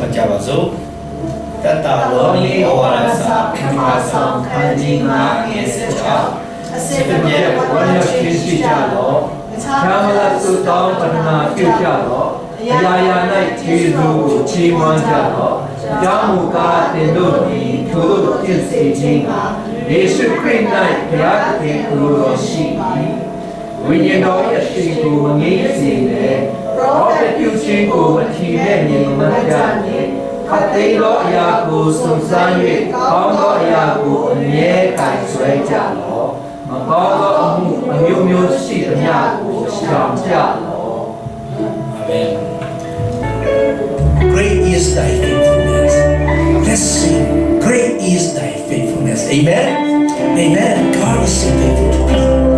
တ်ကြပါစို့တတလောလီဩဝါဒစာပထမဆုံးခန်းကြီး9ငယ်16အစစ်အမြဲဝါဒရှိကြတော့ချမ်းသာစုတောင်းပဏာပြုကြတော့အရာရာ၌ခြေသူကိုချီးမွမ်းကြတော့ကြောင့်မူကားတင်တို့သည်ထိုတို့ပြည့်စုံခြင်းကယေရှုခရစ်၌ဘုရားသခင်ကိုယ်တော်ရှိ၏ဝိညာဉ်တော်ရဲ့ရှိကိုမငြိမ့်စေနဲ့ပရောဖက်ပြုခြင်းကိုအထီးနဲ့မြင်မှတ်ကြနှင့်ခတ်သိမ်းသောအရာကိုစုံစမ်း၍ကောင်းသောအရာကိုအမြဲကင်ဆွဲကြလော့မကောင်းသောအမှုအမျိုးမျိုးရှိသမျှကိုရှောင်ကြလော့အာမင် Great is thy faithfulness. Let's sing. Great is thy faithfulness. Amen. Amen. God is so faithful to us.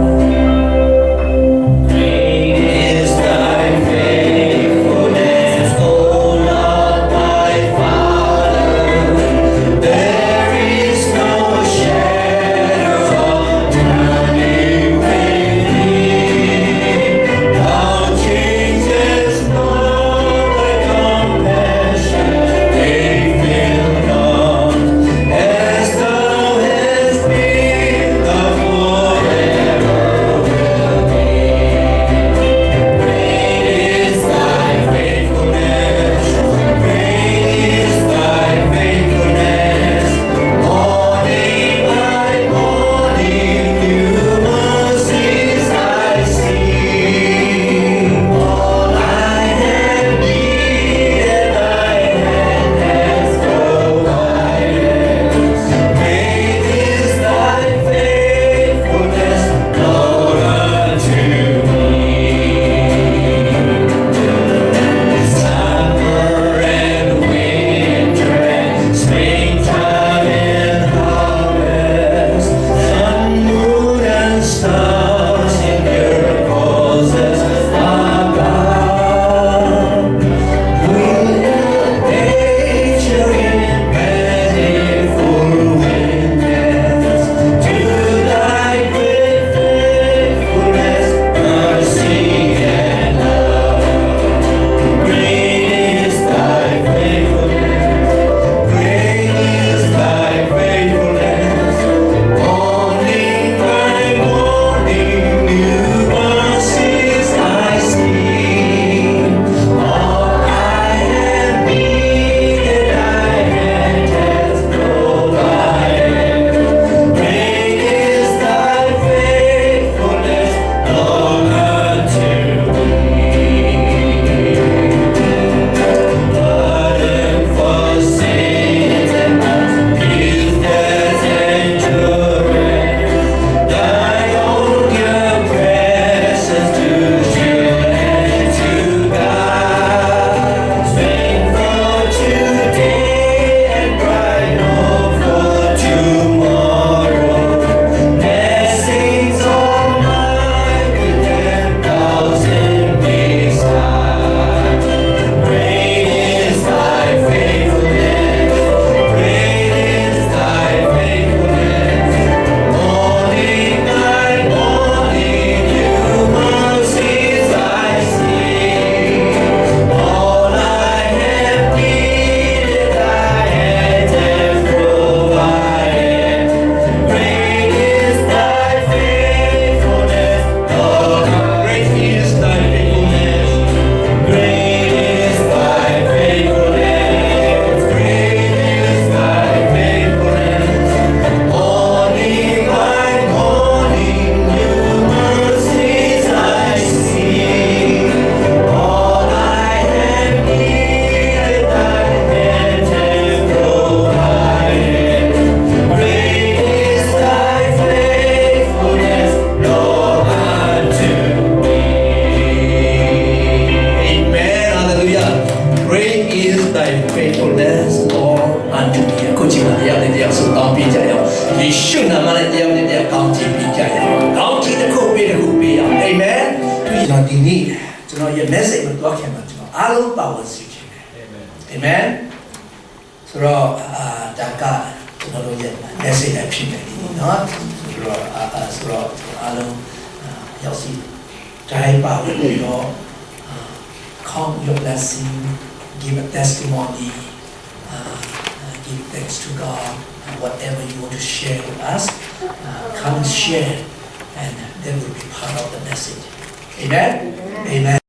message မတော့ခင်မှာကျွန်တော်အားလုံးပါဝင်စီခြင်းတယ် Amen ဆိုတော့ဒါကကျွန်တော်တို့ရဲ့ message အဖြစ်တယ်เนาะဆိုတော့အားလုံးရောက်စီတိုင်းပါဝင်ပြီးတော့ count your blessing give a testimony give thanks to God. Whatever you want to share with us, come and share, and that will be part of the message. Amen? Amen.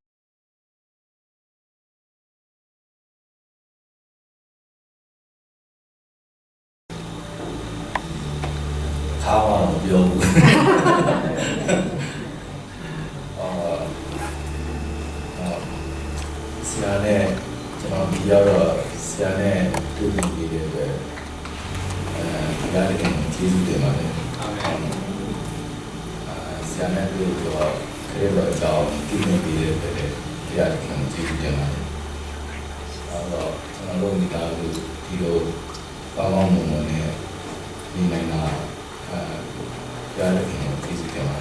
가만 여부. 시간에 저는 비하가 시간에 두기에 비하는 기술 때문에 시간에 또 그래서 저 기능 비에 비하는 기술 때문에 저는 로니가 뒤로 빠방 부분에 이내나 비하는 기술 때문에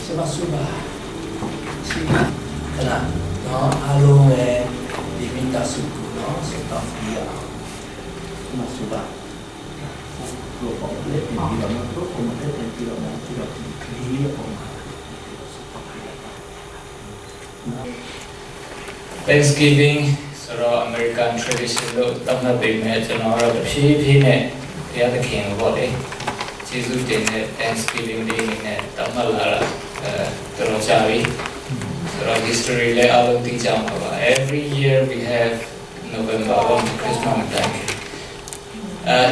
Sebab subah kena no alung diminta suku no setahun dia sebab subah dua orang boleh dia nak tu kemudian dia nak dia Thanksgiving ဆိုတော့ American tradition လို့သတ်မှတ်ပေးမယ်ကျွန်တော်တို့ဖြည်းဖြည်းနဲ့ဘုရားသခင်ကိုပေါ့လေကျေးဇူးတင်တဲ့ Thanksgiving Day နဲ့သတ်မှတ်လာတာတော်တော်ကြာပြီဆိုတော့ history လည်းအလုံးသိကြမှာပါ Every year we have November 1 Christmas time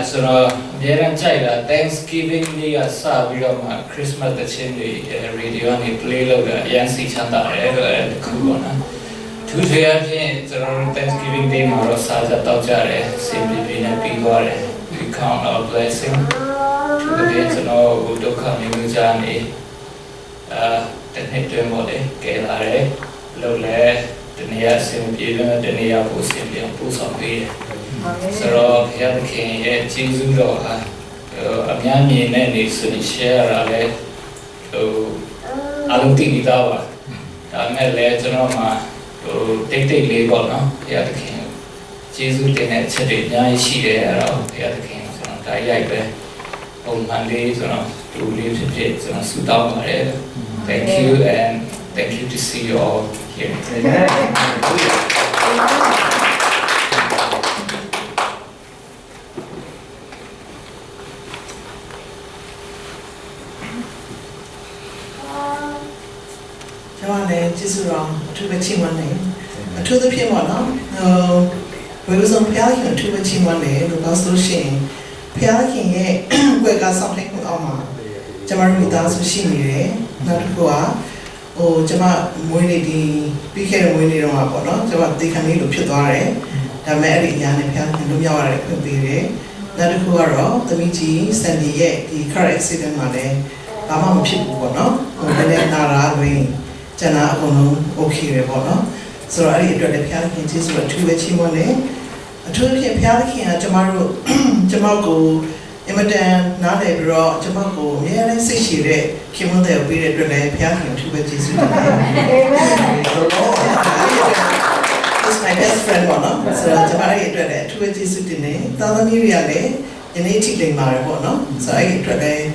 ဆိုတော့အများအားကြိုက်တာ Thanksgiving Day ကစပြီးတော့မှ Christmas တခြင်းတွေ radio နဲ့ play လုပ်တာအရင်စီချမ်းသာတယ်အဲ့ဒါခုပေါ့နော်သူတွေအပြင်ကျွန်တော်တို့ Thanksgiving Day မှာတော့စားကြတောက်ကြတယ်စီပီပီနဲ့ပြီးသွားတယ် We count our blessing သူတွေကျွန်တော်ဒုက္ခမျိုးကြနေတစ်နှစ်တွင်းပေါ့လေကဲလာတယ်လို့လဲတနည်းအဆင်ပြေတယ်တနည်းပို့ဆင်ပြေပို့ဆောင်ပေးတယ်ဆိုတော့ဘုရားသခင်ရဲ့ကျေးဇူးတော်ဟာအများမြင်တဲ့နေဆိုရင် share ရလဲအလုံးသိပြီးသားပါဒါမဲ့လဲကျွန်တော်မှာတိတ်တိတ်လေးပေါ့နော်ဘုရားသခင်ကျေးဇူးတင်တဲ့အချက်တွေအများကြီးရှိတယ်အဲ့တော့ဘုရားသခင်ကျွန်တော်ဒါရိုက်ပဲပုံမှန်လေးကျွန်တော်လူလေးဖြစ်ဖြစ်ကျွန်တော်ဆုတောင်းပါတယ် Thank you and thank you to see you all here. Cho nên chỉ số rằng thu về chimวันnày, thu từ phía ngoài nó, với cái dòng phía hiện thu về chimวันnày, nó có số tiền, phía hiện cái quay cả sòng thành của ông mà, cho mà người ta số tiền gì đấy, nó được quá, cho mà mỗi ngày đi, bị cái mỗi ngày rồi mà bọn nó, cho mà đi khám đi lúc trước đó đấy, đã mẹ đi nhà này phía hiện lúc nhau đấy, không bị đấy, nó được quá rồi, từ mình chỉ xem đi cái car accident mà đấy, bà mà một chút bọn nó, cái này là ra rồi. Cho nên ông ok rồi bọn nó, sau đó thì rồi để phía kia chỉ số thu về chimวันnày, thu về phía kia cho mà cô em ở đây nói để rồi cho mà cô nghe lên sự chỉ để khi mà đều bị rồi để phía kia thu về chỉ số này. It's my best friend bọn nó, sau đó cho mà rồi để thu về chỉ số này, tao đã nghĩ ra đấy, cái này chỉ để mà bọn nó, sau đó rồi để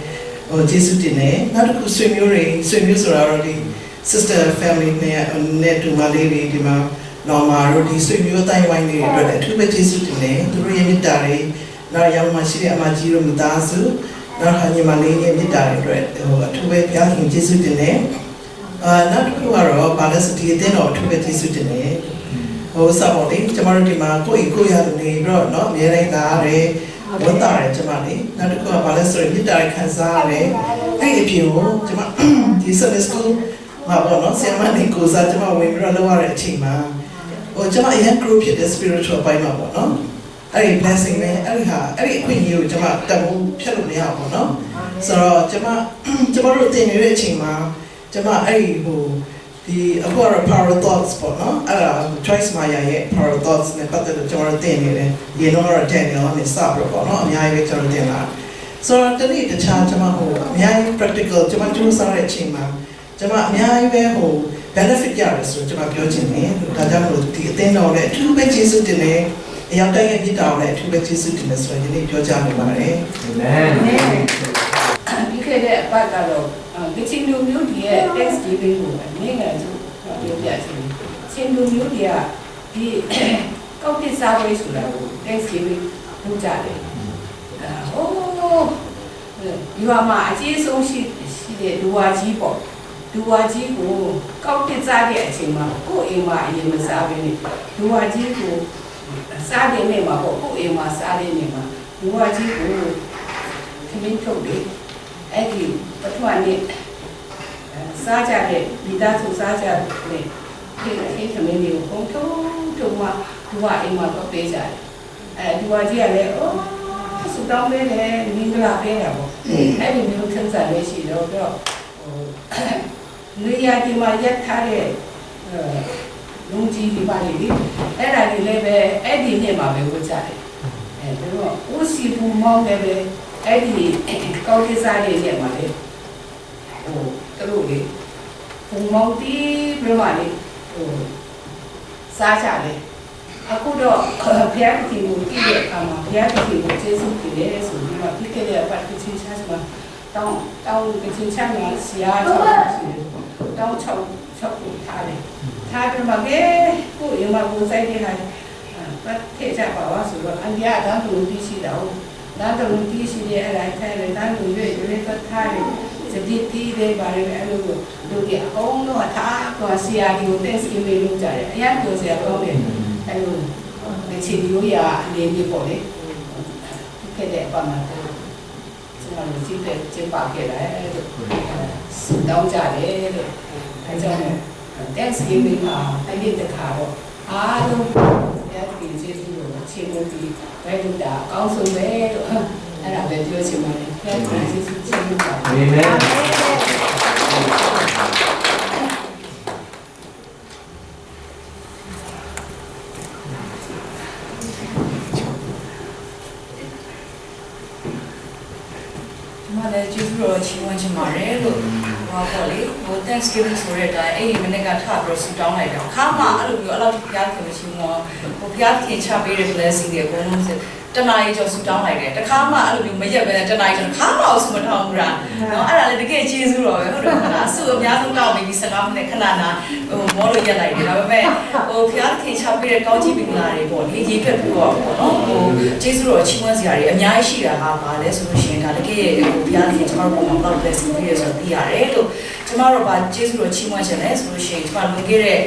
chỉ số này, nó được swim sau đó rồi sister family ne tu Malay di ma normal roti sui myo tai wai ni ro le thu be jesu tin ne tu ro ye mit ta ri na yang ma shi de ama ji ro mit ta su na ha ni ma le ye mit ta ri ro thu be phya kin jesu tin ne na tu ko ro ba le sati tin ro thu be jesu tin ne ho sa bo ni chama ro di ma ko ya ni ro no mye dai ta re wo ta re chama ni na tu ko ba le so mit ta ri khan sa re ai a pyin ho chama di Sunday school mà bọn nó xem mà nên cố ra cho mà mình ra lâu rồi chỉ mà cho mà anh group hiện the spiritual bay mà bọn nó ấy blessing này ấy khuyên nhiều cho mà tầm phép luật này học bọn nó sau đó cho mà đầu tiên này chỉ mà cho mà ấy hồ thì ở qua power thoughts bọn nó choice mà vậy power thoughts này bắt đầu cho mà đầu tiên này gì nó là tên nó mình sắp rồi bọn nó nhảy về cho đầu tiên là sau đó tới đây cho mà hồ nhảy practical cho mà chú sao để chỉ mà cho mà mấy bé hồ benefit gì rồi cho mà biểu diễn này, đại gia một tí tên nào đấy, thu về chỉ số tiền này, yang đây cái gì đó đấy, thu về chỉ số tiền này rồi, cái này biểu diễn này mà đấy. Amen. ခဲ့တဲ့အပတ်ကတော့ကချင်လူမျိုးတွေရဲ့ Thanksgiving ကိုအနည်းငယ်သူပြောပြချင်တယ်ချင်းလူမျိုးတွေကဒီကောက်တစ်စားပွဲဆိုတာကို Thanksgiving လုပ်ကြတယ်ဒီမှာအကြီးဆုံးရှိတဲ့ဒူဝါကြီးပေါ့ဒူဝါကြီးကိုကောက်တစ်စားတဲ့အချိန်မှာကိုယ့်အိမ်မှာအရင်မစားဘဲနဲ့ဒူဝါကြီးကိုစားတဲ့နေ့မှာပေါ့ကိုယ့်အိမ်မှာစားတဲ့နေ့မှာဒူဝါကြီးကိုခမင်းထုတ်တယ်အဲ့ဒီပထမနေ့စားကြတဲ့မိသားစုစားကြတဲ့ဒီခမင်းတွေကိုပုံထုံးမှဒူဝါအိမ်မှာတော့ပေးကြတယ်ဒူဝါကြီးကလည်းဆူတောင်းပေးတယ်မင်္ဂလာပေးတာပေါ့အဲ့ဒီမျိုးထမ်းစားလေးရှိတော့လူရဒီမှာရက်ထားတဲ့လုံကြီးဒီပါလေအဲ့ဒါဒီလည်းပဲအဲ့ဒီနေ့မှာပဲဝတ်ကြတယ်ဒါတော့ဦးစီပူမောင်းလည်းပဲအဲ့ဒီကောက်ကိစားလေးနဲ့မှာလေသူတို့လေပူမောင်းတီးပြမလေးစားကြတယ်အခုတော့ဘုရားတည်ကိုကြည့်တဲ့အခါမှာဘုရားတည်ကိုကျေးဇူးတင်တယ်ဆိုပြီးတော့ဒီကနေ့အပတ်ကချင်းချမ်းမှာတောင်းကချင်းချမ်းမှာဆရာတော်ရှိတယ်တောင်း6ကိုထားတယ်ထားပြီးမှကိုရမကိုစိုက်တဲ့ဟာပတ်ထည့်ကြပါပါဆိုတော့အန်ဒီယာတန်းသူတီးရှိတော့တန်းသူတီးရှိတဲ့အလိုက်ထဲတယ်တန်းသူရွေးပတ်ထားတယ်စတိတီးတယ်ပါလေအဲ့လိုတို့ဒီအကုန်လုံးအထားကဆရာဒီကိုတက်စကင်းလေးလုပ်ကြတယ်အရင်ကဆရာကောင်းတယ်အဲ့လိုဒီချီဒီရအနေနဲ့ပေါ့လေခဲ့တဲ့ပါမှာကျွန်တော်တို့ကြည့်တဲ့ကျင်းပခဲ့တယ်တောင်းကြတယ်လို့အဲကြောင့် Thanksgiving မှာအဲ့ဒီတခါတော့အားလုံးရဲ့ဒီကျေးဇူးကိုချီးမွမ်းပြီးဘယ်လိုတာအကောင်းဆုံးပဲလို့အဲ့ဒါပဲပြောချင်ပါတယ်။ကျေးဇူးချီးမွမ်းပါအာမင်ကျေးဇူးတော်ချီးမွမ်းချင်ပါတယ်လို့ဟောပေါ့လေဟို Thanksgiving ဆိုတဲ့အတိုင်းအဲ့ဒီမိနစ်ကထပြီးတော့ဆူတောင်းလိုက်တော့ခါမှအဲ့လိုမျိုးအဲ့လိုဘုရားခင်မရှိဘူးနော်ဟိုဘုရားခင်ချပေးတဲ့ blessing တွေအကုန်လုံးတနာရီကျော်ဆူတောင်းလိုက်တယ်တခါမှအဲ့လိုမျိုးမရက်ပဲတနာရီကျော်ခါမှအောင်ဆူမတောင်းဘူးလားနော်အဲ့ဒါလည်းတကယ်ကျေးဇူးတော်ပဲဟုတ်တယ်မလားဆူအများဆုံးတောင်းပြီး15မိနစ်ခဏနာဟိုမောလို့ရက်လိုက်တယ်ဒါပေမဲ့ဟိုဘုရားခင်ချပေးတဲ့ကောင်းချီးမင်္ဂလာတွေပေါ့လေရေးပြတ်ပြီးတော့ပေါ့နော်ဟိုကျေးဇူးတော်ချီးမွမ်းစရာတွေအများကြီးရှိတာဟာပါလဲဆိုလို့ရှိရင်ဒါတကယ်ဟိုဘုရားခင်ကျွန်တော်တို့ဘာ blessing ပေးရဆိုသိရတယ်လို့ကျမတို့ဗာကျေးဇူးတော်ချီးမွမ်းခြင်းလဲဆိုလို့ရှိရင်ကျမလွန်ခဲ့တဲ့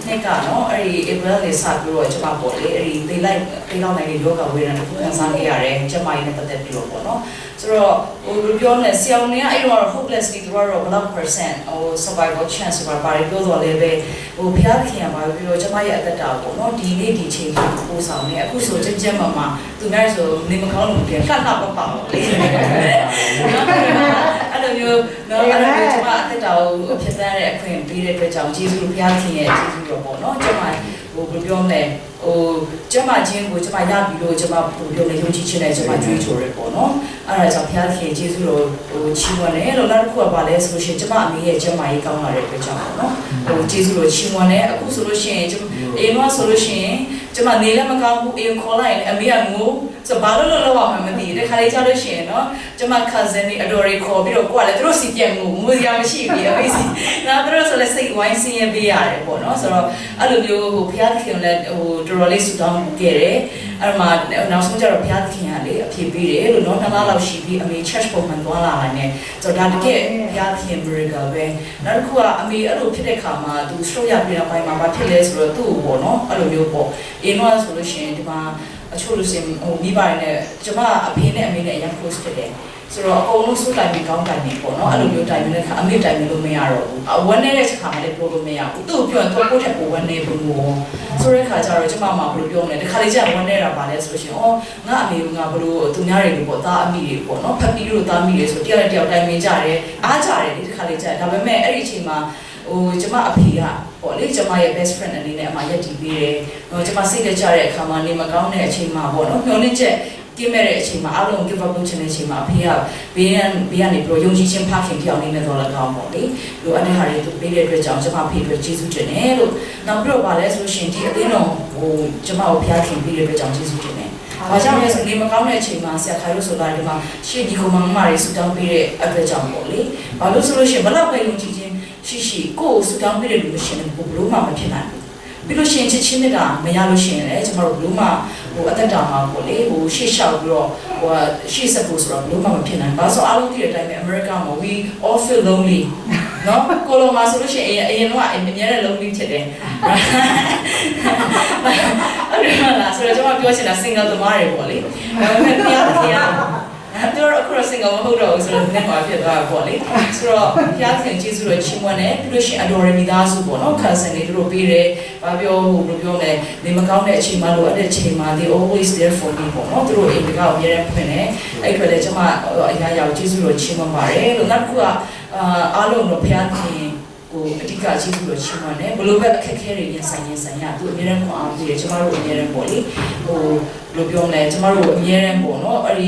နှစ်ကနော်အဲ့ဒီ April လေးစပြီးတော့ကျမပေါ့လေအဲ့ဒီသိလောက်နိုင်တဲ့ယောဂဝေဒနာတစ်ခုခံစားခဲ့ရတယ်ကျမရဲ့နဲ့ပတ်သက်ပြီးတော့ပေါ့နော်ဆိုတော့ဟိုပြောနေဆရာဝန်ကအဲ့တော့ hopelessly သူကတော့ဘယ်လောက် percent ဟို survival chance ဆိုတာဘာတွေပြောတော့လဲပဲဟိုဘုရားခင်ကဘာပြောတော့ကျမရဲ့အသက်တာပေါ့နော်ဒီနေ့ဒီချိန်ကိုပို့ဆောင်နေအခုဆိုကြက်မသူများဆိုနေမကောင်းလို့ပြန်လှလှပပပေါ့လေအဲ့လိုမျိုးနော်အဲ့လိုမျိုးကျမအသက်တာကိုဖြစ်တဲ့အခွင့်ပေးတဲ့အတွက်ကြောင့်ကျေးဇူးဘုရားခင်ရဲ့ကျေးဇူးတော်ပေါ့နော်ကျမဟိုပြောမလဲဟိုကျမချင်းကိုကျမရပြီလို့ကျမပြောနေယုံကြည်ခြင်းနဲ့ကျမကြွေးကြော်ရပေါ့နော်အဲ့ဒါကြောင့်ဘုရားခင်ကျေးဇူးတော်ဟိုချီးမွမ်းတယ်လို့နောက်တစ်ခုကပါလဲဆိုလို့ရှိရင်ကျမအမေရဲ့ကျမကြီးကောင်းလာတဲ့အတွက်ကြောင့်ပေါ့နော်ဟိုကျေးဇူးတော်ချီးမွမ်းတယ်အခုဆိုလို့ရှိရင်အိမ်မှာဆိုလို့ရှိရင်ကျမနေလည်းမကောင်းဘူးအိမ်ခေါ်လိုက်ရင်အမေကငိုဆိုဘာလို့လောက်အောင်မှမသိတဲ့ခါလေးကြားလို့ရှိရင်နော်ကျမ cousin တွေအတော်တွေခေါ်ပြီးတော့ကိုကလည်းသူတို့စီပြန်ငိုစရာမရှိဘူးအမေစီနောက်သူတို့ဆိုလည်းစိတ်ဝိုင်းဆင်းရဲပေးရတယ်ပေါ့နော်ဆိုတော့အဲ့လိုမျိုးဟိုဘုရားခင်လည်းဟိုတော်တော်လေးဆူတောင်းခဲ့တယ်အဲ့မှာနောက်ဆုံးကျတော့ဘုရားခင်ကလေအဖြေပေးတယ်လို့နော်2လလောက်ရှိပြီးအမေ church ပုံမှန်သွားလာတယ်ဆိုတော့ဒါတကယ်ဘုရားခင် miracle ပဲနောက်တစ်ခုကအမေအဲ့လိုဖြစ်တဲ့ခါမှာသူ stroke ရပြီးတော့ပိုင်းမှာဘာဖြစ်လဲဆိုတော့သူ့ကိုပေါ့နော်အဲ့လိုမျိုးပေါ့အင်းတော့ဆိုလို့ရှိရင်ဒီမှာအချို့လူစင်ဟိုမိဘတွေနဲ့ကျမအဖေနဲ့အမေနဲ့အရင် close ဖြစ်တယ်ဆိုတော့အကုန်လုံးစိုးတိုင်ပြီးကောင်းတိုင်ပြီးပေါ့နော်အဲ့လိုမျိုးတိုင်ပြီးတဲ့ခါအမေတိုင်ပြီးလို့မရတော့ဘူးဝမ်းနေတဲ့ခါမှလည်းပြောလို့မရဘူးသူ့ကိုပြောရင်တော့ကိုယ့်ထက်ကိုဝမ်းနေဘူးဆိုတဲ့ခါကျတော့ကျမမှဘယ်လိုပြောမလဲဒီခါလေးကျဝမ်းနေတာပါလဲဆိုလို့ရှိရင်ငါအမေကငါဘယ်လိုသူများတွေပေါ့သားအမိတွေပေါ့နော်ဖက်ပြီးလို့သားမိတွေဆိုတယောက်နဲ့တယောက်တိုင်ပင်ကြတယ်အားကြတယ်ဒီခါလေးကျဒါပေမဲ့အဲ့ဒီအချိန်မှာဟိုကျမအဖေကပေါ့လေကျမရဲ့ best friend အနေနဲ့အမရက်တည်ပေးတယ်။ကျမစိတ်ကြတဲ့အခါမှာနေမကောင်းတဲ့အချိန်မှာပေါ့နော်မျောလင့်ချက်ကင်းမဲ့တဲ့အချိန်မှာအားလုံး give up လုပ်ချင်တဲ့အချိန်မှာအဖေကဘေးကနေပြီးတော့ယုံကြည်ခြင်းဖခင်ပြောင်းနေမဲ့တော့လည်းကောင်းပေါ့လေ။လိုအပ်တဲ့ဟာတွေသူပေးတဲ့အတွက်ကြောင့်ကျမဖေအတွက်ကျေးဇူးတင်တယ်လို့နောက်ပြီးတော့ဗာလဲဆိုရှင်ဒီအသင်းတော်ဟိုကျမကိုဖခင်ပေးတဲ့အတွက်ကြောင့်ကျေးဇူးတင်တယ်။ ဘာကြောင့်လဲဆိုနေမကောင်းတဲ့အချိန်မှာဆရာခိုင်လို့ဆိုတာဒီမှာရှေ့ဒီကိုမမတွေဆူတောင်းပေးတဲ့အတွက်ကြောင့်ပေါ့လေဘာလို့ဆိုလို့ရှိရင်ဘလောက်ပဲယုံကြည်ခြင်းရှိကိုယ်ဆူတောင်းပေးတဲ့လူလို့ရှိရင်ဘလို့မှမဖြစ်နိုင်ဘူးပြီးလို့ရှိရင်ချစ်ချင်းမြတ်တာမရလို့ရှိရင်လည်းကျွန်တော်တို့ဘလို့မှအသက်တာမှာပေါ့လေရှေ့လျှောက်ပြီးတော့ရှေ့ဆက်ဖို့ဆိုတော့ဘလို့မှမဖြစ်နိုင်ဘာလို့ဆိုအားလုံးသိတဲ့အတိုင်းပဲ America မှာ we all feel lonely နော်ကိုလိုမှာဆိုလို့ရှိရင်အရင်ကအမြဲတမ်း lonely ဖြစ်တယ်အဲ့ဒါလားဆိုတော့ကျွန်မပြောချင်တာ single သမားတွေပေါ့လေဒါပေမဲ့တရားတို့အခုတော့ single မဟုတ်တော့ဘူးဆိုတော့နည်းနည်းပါဖြစ်သွားတာပေါ့လေဆိုတော့ဘုရားသခင်ကျေးဇူးတော်ချီးမွမ်းတယ်ပြီးလို့ရှိရင်အတော်ရမိသားစုပေါ့နော် cousin တွေတို့ပေးတယ်ဘာပြောလဲနေမကောင်းတဲ့အချိန်မှလိုအပ်တဲ့အချိန်မှ they always there for me ပေါ့နော်သူတို့အိမ်ကအများနဲ့ဖွင့်တယ်အဲ့အတွက်လည်းကျွန်မအရာရောက်ကျေးဇူးတော်ချီးမွမ်းပါတယ်လို့နောက်တစ်ခုကအားလုံးတော့ဘုရားသခင်ကိုအဓိကကျေးဇူးတော်ချီးမွမ်းတယ်ဘလို့ပဲအခက်အခဲတွေရင်ဆိုင်ရသူအများနဲ့ခွန်အားပေးတယ်ကျွန်တော်တို့အများနဲ့ပေါ့လေလို့ပြောလဲကျွန်တော်တို့အများနဲ့ပေါ့နော်အဲ့ဒ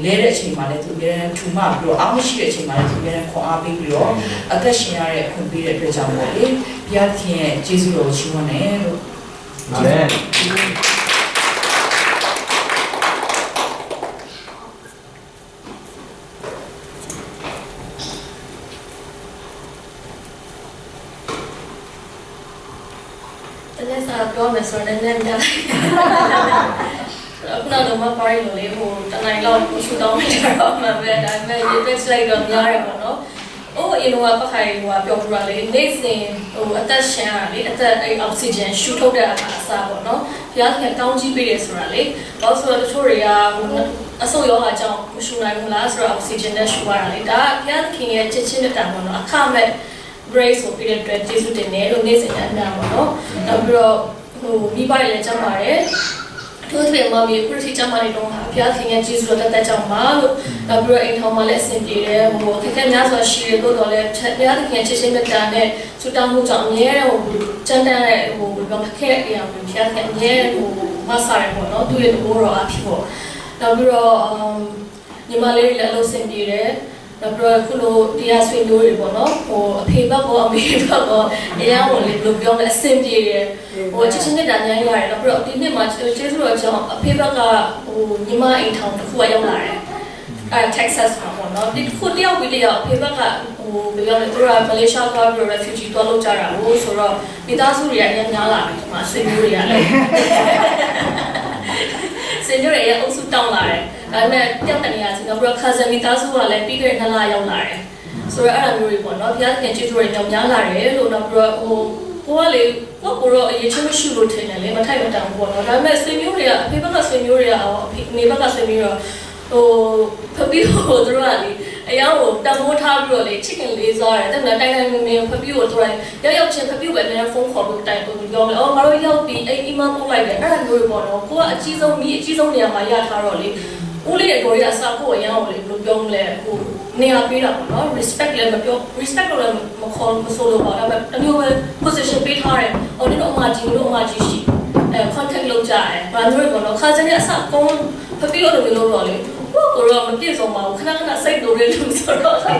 ီလဲတဲ့အချိန်မှာလည်းသူအများနဲ့ထူမှပြီးတော့အားမရှိတဲ့အချိန်မှာလည်းသူအများနဲ့ခွန်အားပေးပြီးတော့အသက်ရှင်ရတဲ့အခွင့်ပေးတဲ့အတွက်ကြောင့်ပေါ့လေဘုရားသခင်ရဲ့ကျေးဇူးတော်ချီးမွမ်းတယ်လို့အာမင်လက်စားပြောမယ်ဆိုတော့လည်းများအခုတော့မပါရလို့လေဟိုတနိုင်လောက်ရှူတောင်းနေတော့မှပဲဒါပေမဲ့ရေပက်လိုက်တော့များတယ်ပေါ့နော်။အိုးအင်းဝါပခိုင်ဟိုပြောပြရလေနေစဉ်ဟိုအသက်ရှင်ရလေအသက်အဲ့အောက်ဆီဂျင်ရှူထုတ်တဲ့အခါအစားပေါ့နော်။ဘုရားခင်ကောင်းကြီးပေးတယ်ဆိုတာလေ။ဘာလို့ဆိုတော့တချို့တွေကအဆုတ်ရောဂါကြောင့်မရှူနိုင်ဘူးလားဆိုတော့အောက်ဆီဂျင်နဲ့ရှူရတာလေ။ဒါဘုရားခင်ရဲ့ချစ်ချင်းတဲ့တန်ပေါ့နော်အခမဲ့ grace ကိုပြတဲ့အတွက်ကျေးဇူးတင်တယ်လို့နေ့စဉ်အများပေါ့နော်။နောက်ပြီးတော့ဟိုမိဘတွေလည်းကြောက်ပါတယ်။တို့တွေမမီခရစ်ယာန်မလေးတော့ဘုရားခင်ရဲ့ကျေးဇူးတော်တက်ကြောင်ပါလို့နောက်ပြီးတော့အိမ်ထောင်မှာလည်းအဆင်ပြေတယ်ဟိုခက်ခဲများစွာရှိရလို့တော့လည်းဘုရားခင်ရဲ့ချစ်ချင်းမြတ်တာနဲ့ဆုတောင်းမှုကြောင့်အမြဲတမ်းဟိုစံတန်းတဲ့ဟိုဘယ်လိုခက်ခဲအရာမျိုးဘုရားခင်အမြဲဟိုမဆာရပေါ့နော်သူ့ရဲ့တဘောတော်အဖြစ်ပေါ့နောက်ပြီးတော့ညီမလေးတွေလည်းအလုပ်ဆင်ပြေတယ်နောက်ပြီးတော့ခုလိုတရားဆွေးနွေးတွေပေါ့နော်ဟိုအဖေဘက်ကအမေဘက်ကအရာဝင်လေဘယ်လိုပြောလဲအဆင်ပြေတယ်ဟိုချစ်ချင်းနဲ့တာညံ့ရတယ်နောက်ပြီးတော့ဒီနှစ်မှာကျေးဇူးတော်ကြောင့်အဖေဘက်ကဟိုညီမအိမ်ထောင်တစ်ခုရောက်လာတယ်အဲ Texas မှာပေါ့နော်ဒီခုတယောက်ပြီးတယောက်အဖေဘက်ကဟိုဘယ်လိုလဲသူကမလေးရှားသွားပြီးတော့ refugee သွားလုပ်ကြတာဟိုဆိုတော့မိသားစုတွေကအများများလာပြီဒီမှာဆွေးနွေးတွေကလည်းစင်ကြရရဲ့အုပ်စုတောင်းလာတယ်ဒါပေမဲ့ပြတ်တနေရစီတော့ပြီးတော့ cousin မိသားစုကလည်းပြီးခဲ့တဲ့နှစ်လရောက်လာတယ်ဆိုတော့အဲ့လိုမျိုးတွေပေါ့နော်ဘုရားခင်ကျေးဇူးတွေညောင်များလာတယ်လို့နောက်ပြီးတော့ဟိုကိုကလေကိုကတော့အရေးချင်းမရှိလို့ထင်တယ်လေမထိုက်မတန်ဘူးပေါ့နော်ဒါပေမဲ့ဆွေမျိုးတွေကအဖေဘက်ကဆွေမျိုးတွေကအော်အမေဘက်ကဆွေမျိုးတော့ဟိုဖပီးကိုသူတို့ကလေအယောကိုတံမိုးထားပြီးတော့လေ chicken လေးစားတယ်တဲ့တိုင်တိုင်မင်းဖပီးကိုသူကရောက်ချင်းဖပီးကိုပဲလည်းဖုန်းခေါ်ပြီးတိုင်ပြီးပြောမယ်အော်ငါတို့ရောက်ပြီးအိမ်မပို့လိုက်တယ်အဲ့ဒါမျိုးပေါ့နော်ကိုကအကြီးဆုံးနေရာမှာရထားတော့လေဦးလေးရဲ့ကိုရအစားကိုအရန်ကိုလေဘယ်လိုပြောမလဲဟိုနေရာပေးတာပေါ့နော် respect လည်းမပြော respect လည်းမခေါ်မဆိုလို့ပါဒါပေမဲ့အမျိုးပဲ position ပေးထားတယ်ဟိုဒီတော့အမကြီးရှိcontact လုပ်ကြတယ်ဘာလို့လဲပေါ့နော်ခါစနေအစားကုန်းဖပီးလို့လို့တော့လေကိုရောမပြည့်စုံပါဘူးခဏစိတ်တိုးလေးလို့ဆိုတော့ဒါပ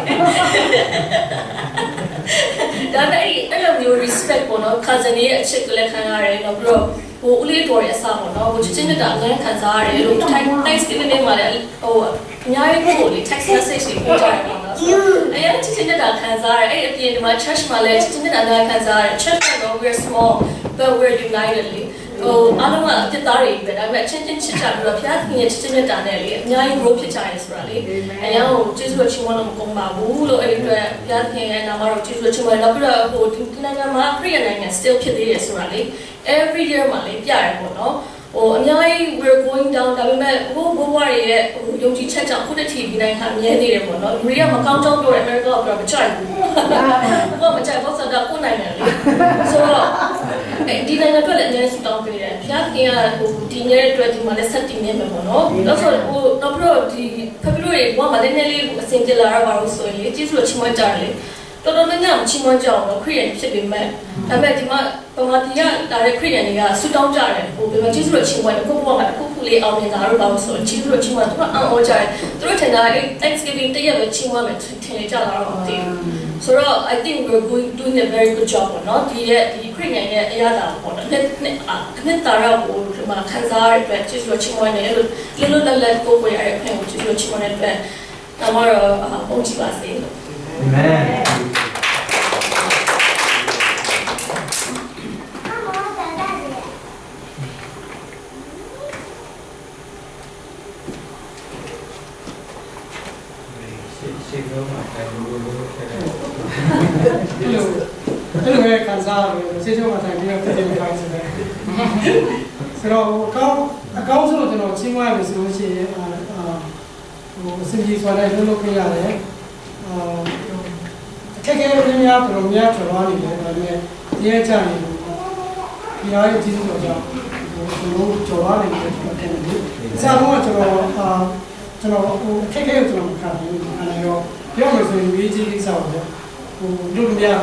ေမဲ့အဲ့လိုမျိုး respect ပေါ့နော် cousin ရဲ့အချစ်ကလည်းခံရတယ်နောက်ပြီးတော့ဟိုဦးလေးတော်ရဲ့အစားပေါ့နော်ဟိုချစ်ချင်းမြတ်တာအများခံစားရတယ်လို့ Thanksgiving နေ့မှာလည်းဟိုအများကြီးကိုလေ text message တွေပို့ကြတယ်ပေါ့နော်အဲ့ချစ်ချင်းမြတ်တာခံစားရတယ်အဲ့အပြင်ဒီမှာ church မှာလည်းချစ်ချင်းမြတ်တာအများခံစားရတယ် church ကတော့ we're small but we're united လေဟိုအားလုံးကအပြစ်သားတွေပဲဒါပေမဲ့ချင်းချစ်ကြပြီးတော့ဘုရားသခင်ရဲ့ချစ်ချင်းမြတ်တာနဲ့လေအများကြီး grow ဖြစ်ကြတယ်ဆိုတာလေအရင်ကကျေးဇူးတော်ချီးမွမ်းလို့မကုန်ပါဘူးလို့အဲ့ဒီအတွက်ဘုရားသခင်ရဲ့နာမတော်ကျေးဇူးတော်ချီးမွမ်းနောက်ပြီးတော့ဟိုဒီနိုင်ငံမှာခရစ်ယာန်နိုင်ငံ still ဖြစ်သေးတယ်ဆိုတာလေ every year မှာလေပြရတယ်ပေါ့နော်ဟိုအများကြီး we're going down ဒါပေမဲ့ဘိုးဘွားရဲ့ယုံကြည်ချက်ကြောင့်ခုတစ်ထီဒီနိုင်ငံအမြဲနေတယ်ပေါ့နော်ရီးကမကောင်းကြောင်းပြောတယ် America ကတော့မကြိုက်ဘူးဘာမကြိုက်ဘူးဆိုတော့ကိုနိုင်တယ်လေဆိုတော့ဒီနိုင်ငံအတွက်လည်းအများကြီးတောင်းပေးတယ်ဖျားခင်ကဟိုဒီနေ့အတွက်ဒီမှာလည်းဆက်တည်နေမှာပေါ့နော်ဒါဆိုဟိုတော့ပြီးတော့ဒီဖက်ဘရီဘာမှလည်းနည်းလေးအဆင်ပြေလာတော့ပါလို့ဆိုရင်ကျေးဇူးတော်ချီးမွမ်းကြတယ်လေတော်တော်များများချီးမွမ်းကြအောင်တော့ခရစ်ယာန်ဖြစ်ပေမဲ့ဒါပေမဲ့ဒီမှာပမာတီကဒါတဲ့ခရစ်ယာန်တွေကဆူတောင်းကြတယ်ဟိုဘယ်မှာကျေးဇူးတော်ချီးမွမ်းတယ်ကိုပေါ့မှာတစ်ခုလေးအောင်မြင်တာတော့ပါလို့ဆိုကျေးဇူးတော်ချီးမွမ်းသူကအံ့ဩကြတယ်သူတို့ထင်တာ Thanksgiving တရက်ပဲချီးမွမ်းမယ်ထင်နေကြတာတော့မသိဘူးဆိုတော့ I think we're doing a very good job ပေါ့နော်ဒီခရစ်ယာန်ရဲ့အရာတာပေါ့နော်နှစ်တာတော့ဟို ဒီမှာခံစားရတဲ့အတွက်ကျေးဇူးတော်ချီးမွမ်းတယ်လို့လွတ်လွတ်လပ်လပ်ကိုယ်ကိုယ်ရတဲ့အခွင့်ကိုကျေးဇူးတော်ချီးမွမ်းတဲ့အတွက်ဒါမှတော့ပုံကြည့်ပါစေလို့ အာမင်ရှေ့တော့မှာတိုင်လို့ခဲ့တယ် အဲ့လိုပဲခံစားရတယ်စေချုံမှာတိုင်ပြီးတော့တကယ်ခိုင်းစတယ်ဆိုတော့အကောင်းဆုံးကျွန်တော်ချင်းမရမယ်ဆိုလို့ရှိရင်အစီအစီဆိုတဲ့လုပ်ပြရတယ်အခက်အခဲတွေများတော်များကျော်သွားနေတယ်ဒါပေမဲ့တရားချနေလို့ဒီအားရဲ့ကျေးဇူးတော်ကြောင့်ကျွန်တော်ကျော်သွားနေတယ်ကျွန်တော်တင်တယ်စာလုံးကကျွန်တော်အခက်အခဲကိုကျွန်တော်မခံဘူးအဲ့တော့ပြောမယ်ဆိုရင်ရေးကြီးကိစ္စပါပဲတို့များ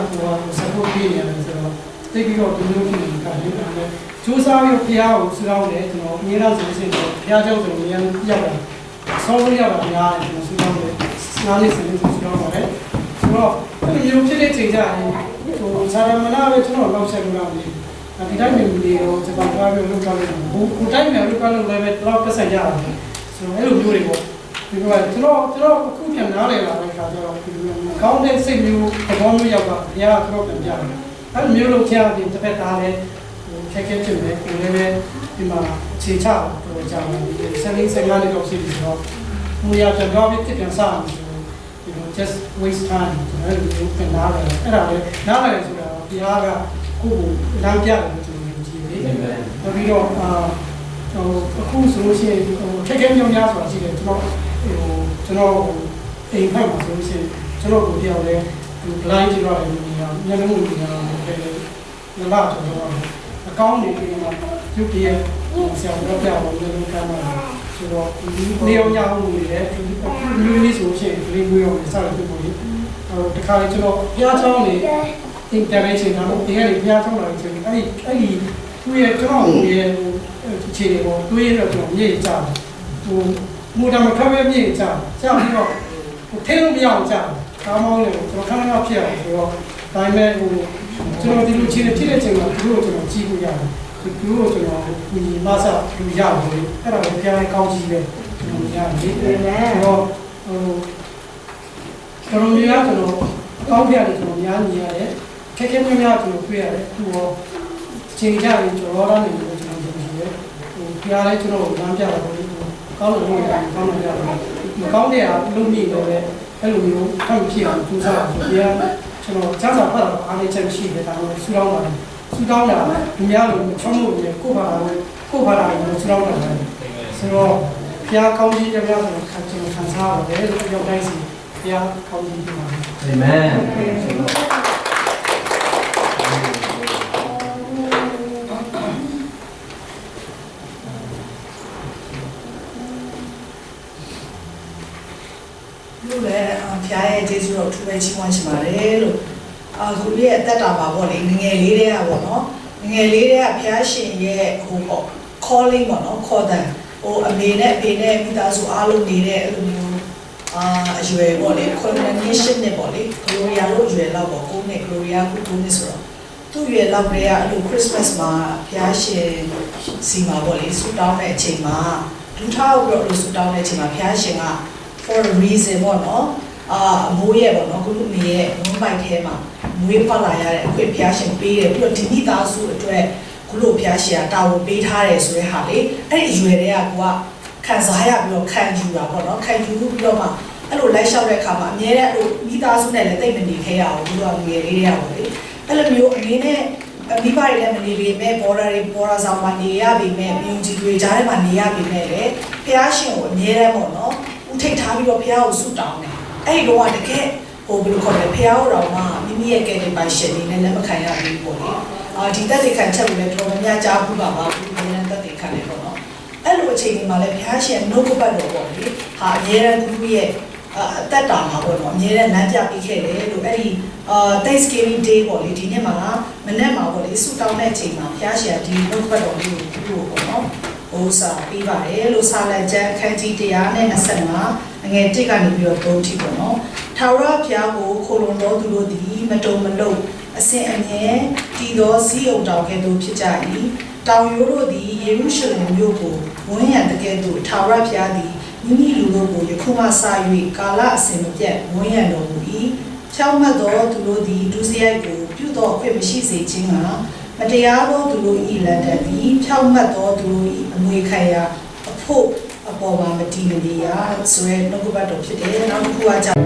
support ပေးနေရတယ်ဆိုတော့တိတ်ပြီးတော့ဒီလိုဖြစ်နေတာလေဒါနဲ့စူးစမ်းပြီးဖျားကိုစူးစမ်းတယ်ကျွန်တော်အများအားဆိုလို့ရှိရင်ဖျားကြောင့်ကျွန်တော်အများရောက်တာဆောင်းလို့ရတာများတယ်ကျွန်တော်စူးစမ်းတယ်နားလေးစနေစူးစမ်းပါတယ်ဆိုတော့ဒီလိုဖြစ်တဲ့ချိန်ကျရင်ဆာရမနာပဲကျွန်တော်လောက်ဆက်လို့ရမယ်ဒီတိုင်းမျိုးတွေတော့ကျွန်တော်သွားပြီးလုပ်ကြလို့ကိုတိုင်းမျိုးလုပ်ကြလို့လည်းတော့ပတ်ဆက်ရတယ်ဆိုတော့အဲ့လိုမျိုးတွေပေါ့ဒီကကျွန်တော်အခုပြန်နားလည်လာတဲ့အခါကျတော့ကောင်းတဲ့စိတ်မျိုးသဘောမျိုးရောက်တာတရားကတော့ပြန်ပြတယ်။အဲ့မျိုးလို့ကြားပြီးတစ်ဖက်သားလည်းခက်ခဲဖြစ်နေကိုလည်းပဲဒီမှာခြေချတော့ကြာတယ်။ဆက်လေးဆက်လာလေးတော့ရှိပြီးတော့မူရပြန်တော့ဖြစ်ပြန်စားတယ်။ just waste time အဲ့လိုပြန်လာတယ်။အဲ့ဒါလည်းနားလည်ဆိုတာတရားကကိုယ်ကိုလမ်းပြတယ်လို့ကျွန်တော်ကြည့်တယ်။နောက်ပြီးတော့အခုဆိုလို့ရှိရင်ခက်ခဲမြောင်များဆိုတာရှိတယ်ကျွန်တော်အိမ်ဖက်မှာဆိုလို့ရှိရင်ကျွန်တော်ကိုပြောင်းလဲblind ကြည့်ရတယ်မျက်လုံးကိုပြောင်းတယ်နမတော်တော့အကောင့်တွေဒီမှာရုပ်ပြည့်ဆရာတော်ပြောင်းလို့မျက်လုံးကမ်းမှာဆိုတော့နေအောင်ရအောင်လို့ရတယ်မျိုးလေးဆိုရှင်ဒီမျိုးရောစတယ်ဖြစ်ပေါ်လေတခါလေကျွန်တော်ဖျားချောင်းနေ intervention တော့ဒီကနေ့ဖျားချောင်းလာတယ်ဆိုရင်အဲ့ဒီသူ့ရဲ့ကျွန်တော်ရဲ့အခြေအနေကိုတွေးရတော့ကျွန်တော်မြေ့ကြတယ်မူတမခက်ပဲမြေ့ကြတယ်ကြောက်ပြီးတော့ထဲလို့မရအောင်ကြတယ်ကားမောင်းလေကျွန်တော်ခဏခဏဖြစ်အောင်ဆိုတော့ဒါပေမဲ့ကျွန်တော်ဒီလိုအခြေအနေဖြစ်တဲ့ချိန်မှာသူတို့ကျွန်တော်ကြည့်လို့ရတယ်သူတို့ကျွန်တော်ဒီမဆာလူရအောင်လေအဲ့ဒါကိုပြန်ကောင်းကြည့်ပဲကျွန်တော်ရတယ်ဆိုတော့ကျွန်တော်များကျွန်တော်ကောင်းပြရတယ်ကျွန်တော်များနေရတယ်ခက်ခဲများကျွန်တော်တွေ့ရတယ်သူရောချိန်ကြရင်ကျွန်တော်ရနေလို့ကျွန်တော်ပြောတယ်ဖျားလဲကျွန်တော်လမ်းပြတော့ကောင်းလို့လုပ်ရတယ်ကောင်းလို့ရတယ်မကောင်းတဲ့အားလုပ်မိတော့လည်းအဲ့လိုမျိုးထပ်ဖြစ်အောင်ကြိုးစားအောင်ဆိုပြကျွန်တော်ကြားစာဖတ်တော့အားလေးချက်ရှိတယ်ဒါမှဆူတောင်းတာဒီများလို့ချောင်းလို့ကိုယ့်ဘာသာကိုဆူတောင်းတာဆိုတော့ဖျားကောင်းကြီးကြပြဆိုတော့ကျွန်တော်ခံစားရတယ်လို့ပြောတိုင်းစီဖျားကောင်းကြီးပြပါမယ်အာမင်လို့လည်းဖျားရဲ့ကျေးဇူးတော်ထူးပဲချီးမွမ်းချင်ပါတယ်လို့ကိုရဲ့အသက်တာပါပေါ့လေငငယ်လေးတည်းကပေါ့နော်ငငယ်လေးတည်းကဖျားရှင်ရဲ့ပေါ့ calling ပေါ့နော်ခေါ်တယ်အမေနဲ့အဖေနဲ့မိသားစုအားလုံးနေတဲ့အဲ့လိုမျိုးအရွယ်ပေါ့လေ culmination နဲ့ပေါ့လေ Gloria လို့ရွယ်လောက်ပေါ့ကိုနဲ့ Gloria ကို9နှစ်ဆိုတော့သူ့ရွယ်လောက်တည်းကအဲ့လို Christmas မှာဖျားရှင်စီမှာပေါ့လေဆူတောင်းတဲ့အချိန်မှာလူထားပြီးတော့ဆူတောင်းတဲ့အချိန်မှာဖျားရှင်ကfor a reason ပေါ့နော်အမိုးရဲ့ပေါ့နော်ကိုလူမေရဲ့ဝန်းပိုက်ထဲမှာမွေးဖွားလာရတဲ့အခွင့်ဖျားရှင်ပေးတယ်ပြီးတော့ဒီမိသားစုအတွက်ကိုလူဖျားရှင်ကတာဝန်ပေးထားတယ်ဆိုတဲ့ဟာလေအဲ့ဒီအရွယ်တွေကကိုကခံစားရပြီးတော့ခံယူတာပေါ့နော်ခံယူပြီးတော့မှအဲ့လိုလိုက်လျှောက်တဲ့အခါမှာအများနဲ့အဲ့လိုမိသားစုနဲ့လည်းတိတ်မနေခဲ့ရအောင်ပြီးတော့ငယ်လေးတွေကပေါ့လေအဲ့လိုမျိုးအနေနဲ့မိဘတွေလည်းမနေပေမဲ့ဘော်ဒါဆောင်မှာနေရပေမဲ့မြုံကြီးတွေကြားထဲမှာနေရပေမဲ့လေဖျားရှင်ကိုအများနဲ့ပေါ့နော်ဦးထိတ်ထားပြီးတော့ဖျားကိုဆုတောင်းတယ်အဲ့ဒီတော့တကယ်ဘယ်လိုခေါ်လဲဖျားကိုတော့မှမိမိရဲ့ကဲတဲ့ပိုင်ရှင်နေနဲ့လက်မခံရဘူးပေါ့လေဒီတက်တဲ့ခံချက်ကိုလည်းတော်တော်များကြားဘူးပါဘူးဒီနေ့တက်တဲ့ခံလေပေါ့နော်အဲ့လိုအချိန်ဒီမှာလည်းဘုရားရှင်နှုတ်ကပတ်တော်ပေါ့လေဟာအမြဲတမ်းသူရဲ့အသက်တာမှာပေါ့နော်အမြဲတမ်းလမ်းပြပေးခဲ့တယ်လို့အဲ့ဒီThanksgiving Day ပေါ့လေဒီနေ့မှာမနေ့မှာပေါ့လေဆူတောင်းတဲ့အချိန်မှာဘုရားရှင်ဒီနှုတ်ကပတ်တော်လေးကိုပြုလို့ပေါ့နော်ဟိုစာပေးပါတယ်လို့စာလံကျမ်းအခန်းကြီး125ငွေ1ကနေပြီးတော့3ထိပေါ့နော်ထာဝရဘုရားကိုခိုလုံတော်သူတို့သည်မတုံမလုံအစဉ်အမြဲတည်သောစည်းုံတော်ကဲ့သို့ဖြစ်ကြ၏ တောင်ရိုးတို့သည်ယေရုရှလင်မြို့ကိုဝန်းရံတကယ်သို့ထာဝရဘုရားသည်မိမိလူတို့ကိုယခုမှစ၍ကာလအစဉ်မပြတ်ဝန်းရံတော်မူ၏ဖြောင့်မတ်သောသူတို့သည်ဒုစရိုက်ကိုပြုသောအခွင့်မရှိစေခြင်းကမတရားသောသူတို့၏လက်ထက်သည်ဖြောင့်မတ်သောသူတို့၏အမွေခံရာအဖို့အပေါ်မှာမတည်မနေရဆိုရဲနှုတ်ကပတ်တော်ဖြစ်တယ်နောက်တစ်ခုကကြောင့်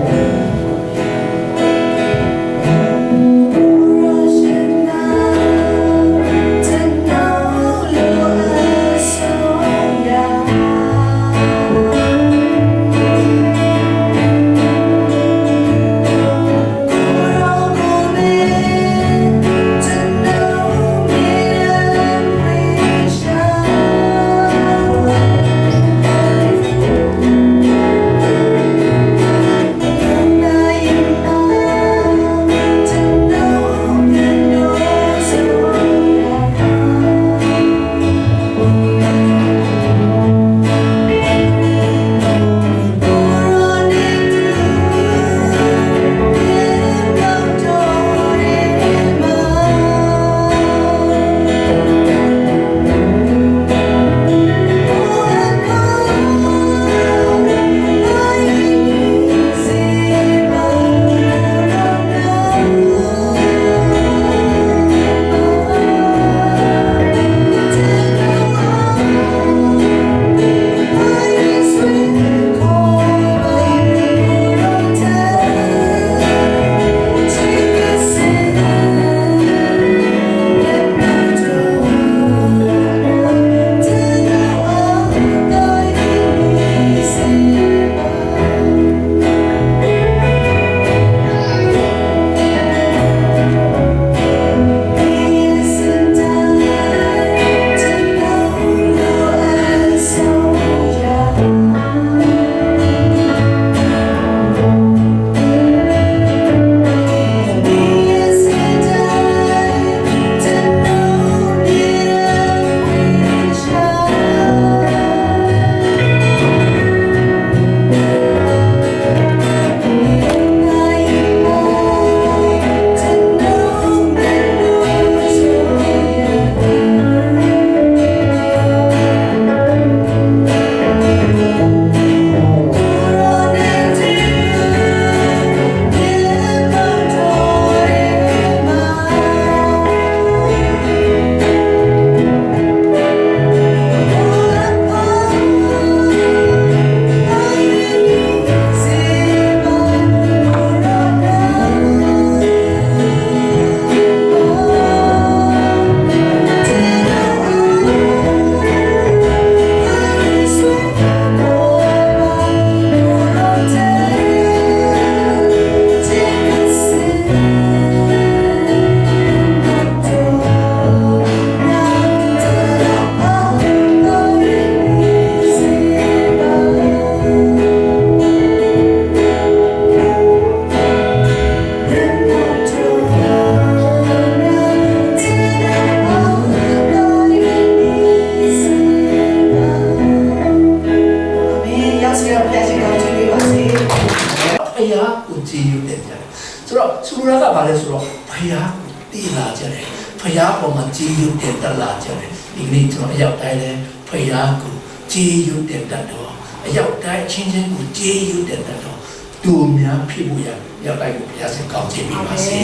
ဖယားပေါ်မှာကြေးရုပ်တင်တက်လာကြတယ်ဒီနေ့ကျွန်တော်အရောက်တိုင်းလဲဖယားကိုကြေးရုပ်တင်တက်တော့အရောက်တိုင်းချင်းချင်းကိုကြေးရုပ်တင်တက်တော့သူများဖြစ်ဖို့ရရောက်တိုင်းကိုဘုရားရှင်ကောင်းချီးပေးပါစေ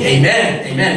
အာမင်အာမင်